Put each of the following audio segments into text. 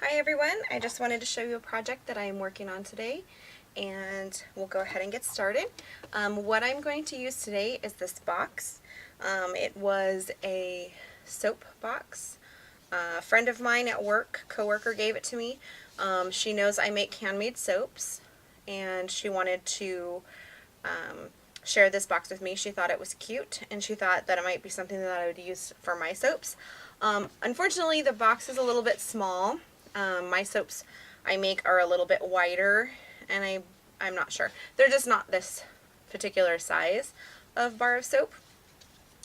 Hi everyone, I just wanted to show you a project that I am working on today, and we'll go ahead and get started. What I'm going to use today is this box. It was a soap box. A friend of mine at work, coworker, gave it to me. She knows I make handmade soaps, and she wanted to share this box with me. She thought it was cute, and she thought that it might be something that I would use for my soaps. Unfortunately, the box is a little bit small. My soaps I make are a little bit wider, and I'm not sure. They're just not this particular size of bar of soap.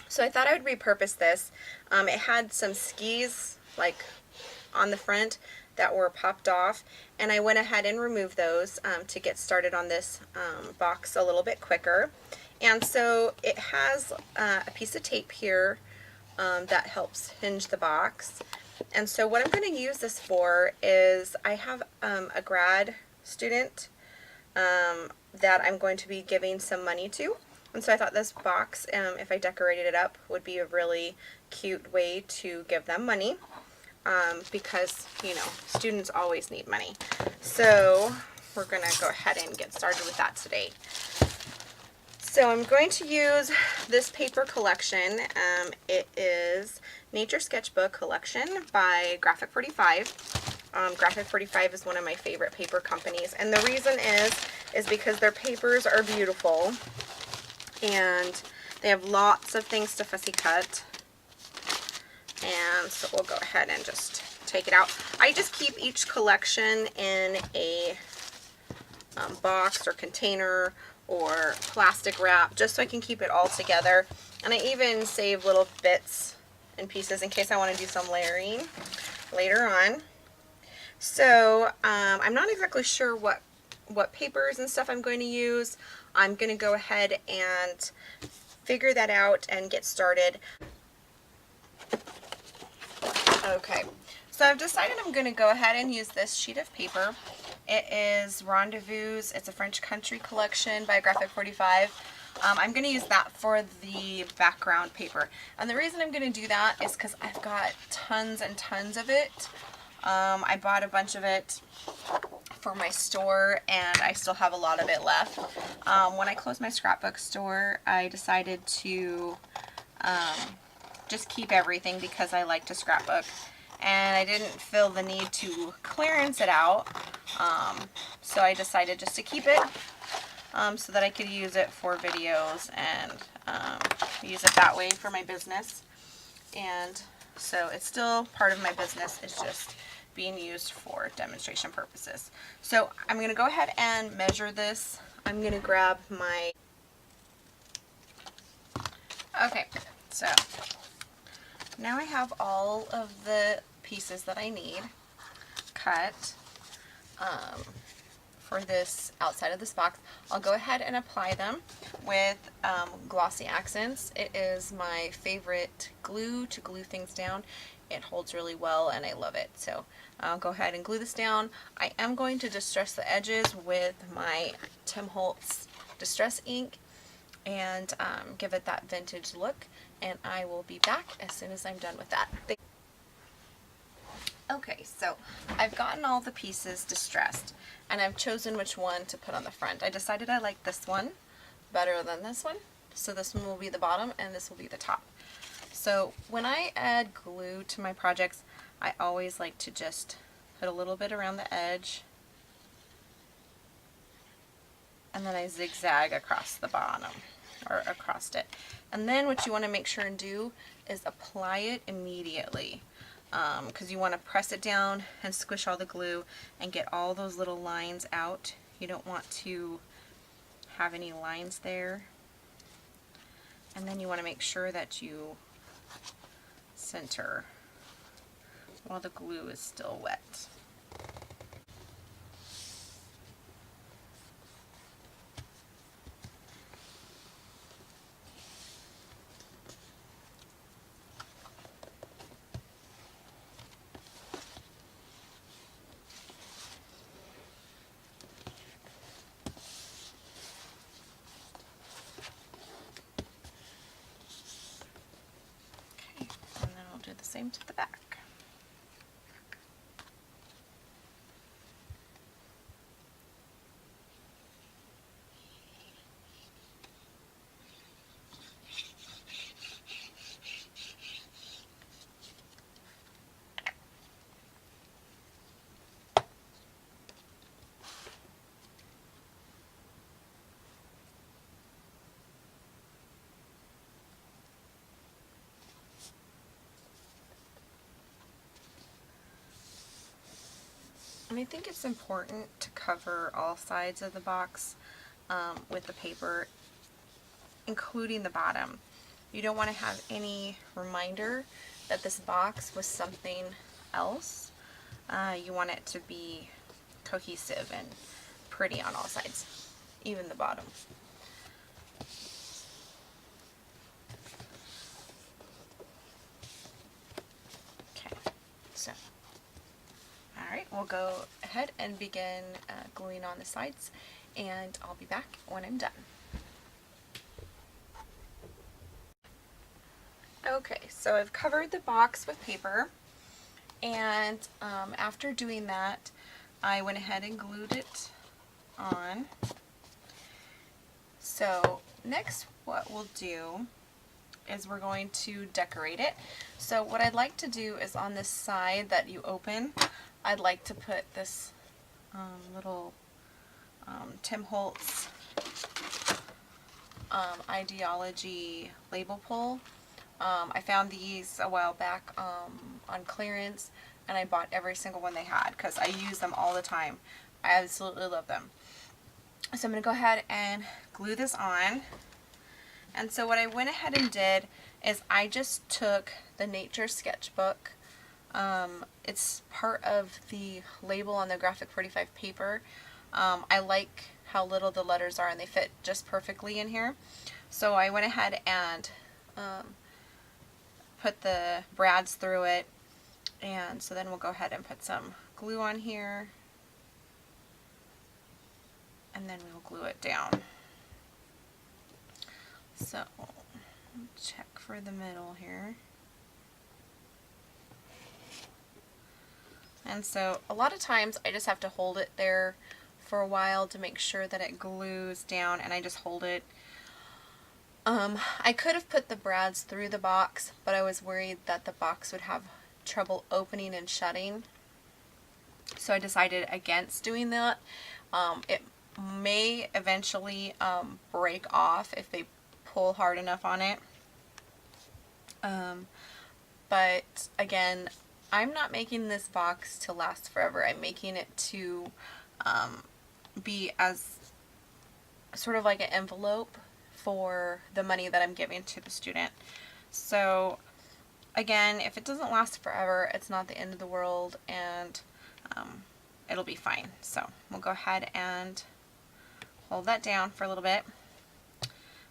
So I thought I would repurpose this. It had some skis like on the front that were popped off, and I went ahead and removed those to get started on this box a little bit quicker. And so it has a piece of tape here that helps hinge the box. And so what I'm going to use this for is I have a grad student that I'm going to be giving some money to. And so I thought this box, if I decorated it up, would be a really cute way to give them money because, you know, students always need money. So we're going to go ahead and get started with that today. So I'm going to use this paper collection. It is Nature Sketchbook collection by Graphic 45. Graphic 45 is one of my favorite paper companies, and the reason is because their papers are beautiful and they have lots of things to fussy cut. And so we'll go ahead and just take it out. I just keep each collection in a box or container or plastic wrap just so I can keep it all together. And I even save little bits and pieces in case I want to do some layering later on. So I'm not exactly sure what papers and stuff I'm going to use. I'm going to go ahead and figure that out and get started. Okay, so I've decided I'm going to go ahead and use this sheet of paper. It is Rendezvous. It's a French country collection by Graphic 45. I'm going to use that for the background paper. And the reason I'm going to do that is because I've got tons and tons of it. I bought a bunch of it for my store, and I still have a lot of it left. When I closed my scrapbook store, I decided to just keep everything because I like to scrapbook, and I didn't feel the need to clearance it out, so I decided just to keep it so that I could use it for videos and use it that way for my business. And so it's still part of my business, it's just being used for demonstration purposes. So I'm going to go ahead and measure this. I'm going to grab my... Okay, so now I have all of the pieces that I need cut for this outside of this box. I'll go ahead and apply them with glossy accents. It is my favorite glue to glue things down. It holds really well and I love it. So I'll go ahead and glue this down. I am going to distress the edges with my Tim Holtz Distress ink and give it that vintage look, and I will be back as soon as I'm done with that. Okay, so I've gotten all the pieces distressed and I've chosen which one to put on the front. I decided I like this one better than this one, so this one will be the bottom and this will be the top. So when I add glue to my projects, I always like to just put a little bit around the edge and then I zigzag across the bottom or across it. And then what you want to make sure and do is apply it immediately, because you want to press it down and squish all the glue and get all those little lines out. You don't want to have any lines there. And then you want to make sure that you center while the glue is still wet. Okay, and then I'll do the same to the back. And I think it's important to cover all sides of the box with the paper, including the bottom. You don't want to have any reminder that this box was something else. You want it to be cohesive and pretty on all sides, even the bottom. Okay, so, alright, we'll go ahead and begin gluing on the sides, and I'll be back when I'm done. Okay, so I've covered the box with paper, and after doing that, I went ahead and glued it on. So next what we'll do is we're going to decorate it. So what I'd like to do is on this side that you open, I'd like to put this little Tim Holtz ideology label pull. I found these a while back on clearance, and I bought every single one they had because I use them all the time. I absolutely love them. So I'm going to go ahead and glue this on. And so what I went ahead and did is I just took the Nature Sketchbook. It's part of the label on the Graphic 45 paper. I like how little the letters are, and they fit just perfectly in here. So I went ahead and put the brads through it, and so then we'll go ahead and put some glue on here, and then we will glue it down. So check for the middle here. And so a lot of times I just have to hold it there for a while to make sure that it glues down, and I just hold it. I could have put the brads through the box, but I was worried that the box would have trouble opening and shutting, so I decided against doing that. It may eventually break off if they pull hard enough on it, but again, I'm not making this box to last forever. I'm making it to be as sort of like an envelope for the money that I'm giving to the student. So again, if it doesn't last forever, it's not the end of the world, and it'll be fine. So we'll go ahead and hold that down for a little bit.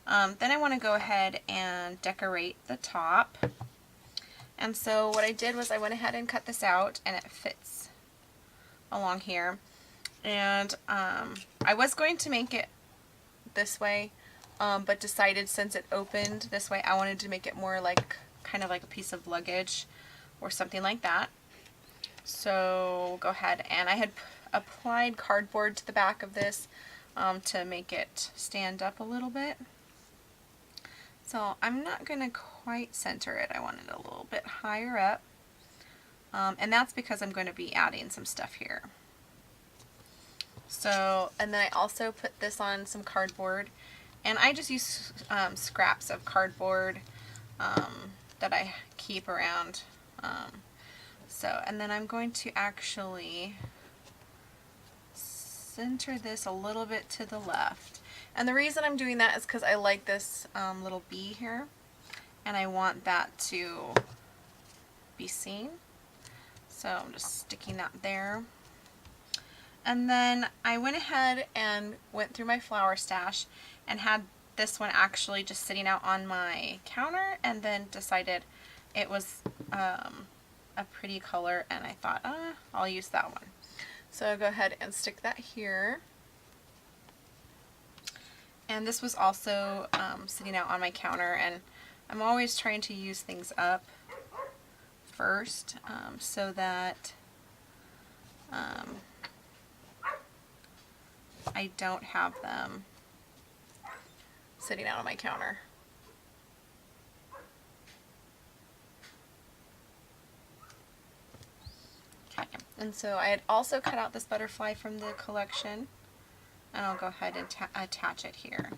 Then I want to go ahead and decorate the top. And so what I did was I went ahead and cut this out, and it fits along here. And I was going to make it this way, but decided since it opened this way, I wanted to make it more like kind of like a piece of luggage or something like that. So we'll go ahead, and I had applied cardboard to the back of this to make it stand up a little bit. So I'm not going to quite center it. I want it a little bit higher up. And that's because I'm going to be adding some stuff here. So, and then I also put this on some cardboard. And I just use scraps of cardboard that I keep around. And then I'm going to actually center this a little bit to the left. And the reason I'm doing that is because I like this little bee here, and I want that to be seen. So I'm just sticking that there. And then I went ahead and went through my flower stash and had this one actually just sitting out on my counter, and then decided it was a pretty color, and I thought, I'll use that one. So I'll go ahead and stick that here. And this was also sitting out on my counter, and I'm always trying to use things up first so that I don't have them sitting out on my counter. Okay, and so I had also cut out this butterfly from the collection, and I'll go ahead and attach it here.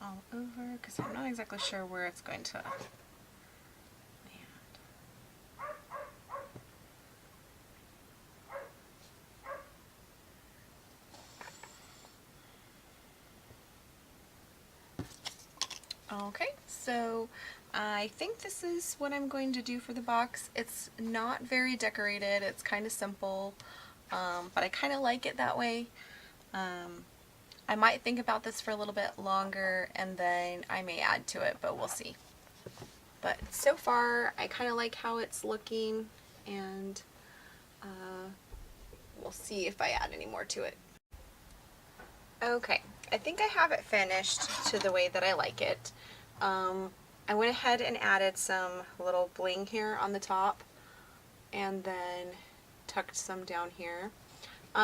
all over because I'm not exactly sure where it's going to land. Okay, so I think this is what I'm going to do for the box. It's not very decorated, it's kind of simple, but I kind of like it that way. I might think about this for a little bit longer and then I may add to it, but we'll see. But so far, I kind of like how it's looking, and we'll see if I add any more to it. Okay, I think I have it finished to the way that I like it. I went ahead and added some little bling here on the top, and then tucked some down here,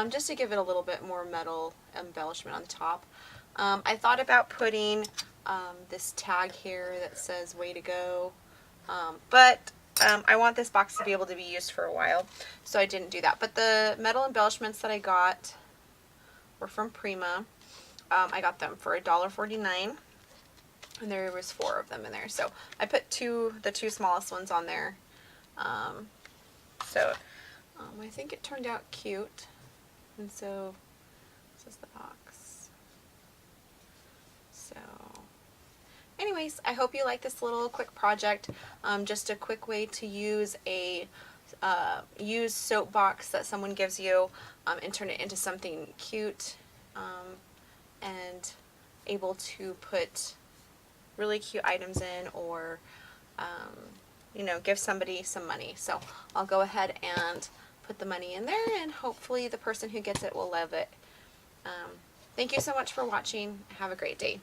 just to give it a little bit more metal embellishment on the top. I thought about putting this tag here that says "Way to go," but I want this box to be able to be used for a while, so I didn't do that. But the metal embellishments that I got were from Prima. I got them for $1.49, and there was 4 of them in there. So I put the two smallest ones on there. I think it turned out cute, and so this is the box. So anyways, I hope you like this little quick project. Just a quick way to use a used soap box that someone gives you and turn it into something cute and able to put really cute items in, or you know, give somebody some money. So I'll go ahead and put the money in there, and hopefully the person who gets it will love it. Thank you so much for watching. Have a great day.